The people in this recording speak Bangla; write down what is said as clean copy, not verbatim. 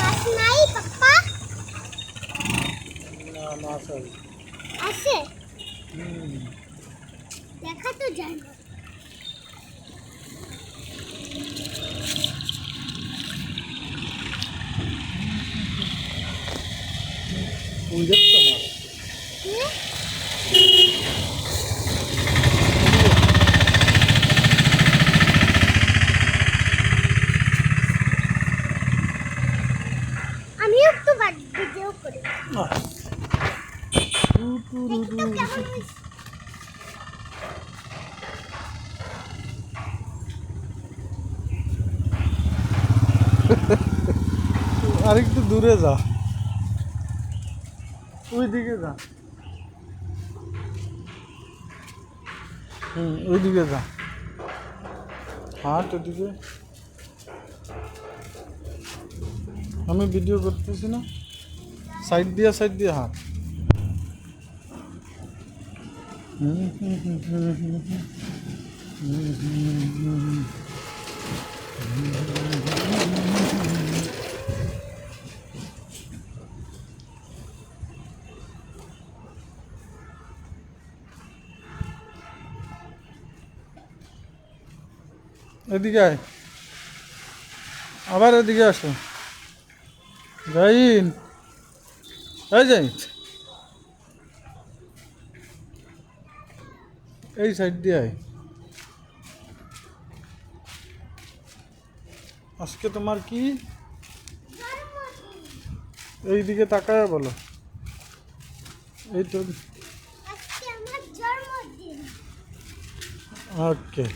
মাছ নাই পাপা? না মাছ আছে দেখা তো যায় না। ওই দেখছো মাছ আমিও একটু ভিডিও করি। আরেকটু দূরে যা, ওই দিকে যা। ওই দিকে যা, হাট ওদিকে। আমি ভিডিও করতেছি না, সাইড দিয়ে হাট। এদিকে আয়, আবার এদিকে আসো। জাইন, এই যাই, এই সাইড দিয়ে আয়। আজকে তোমার কি? এইদিকে তাকায় বলো। এই তো আজকে আমার জন্মদিন। ওকে।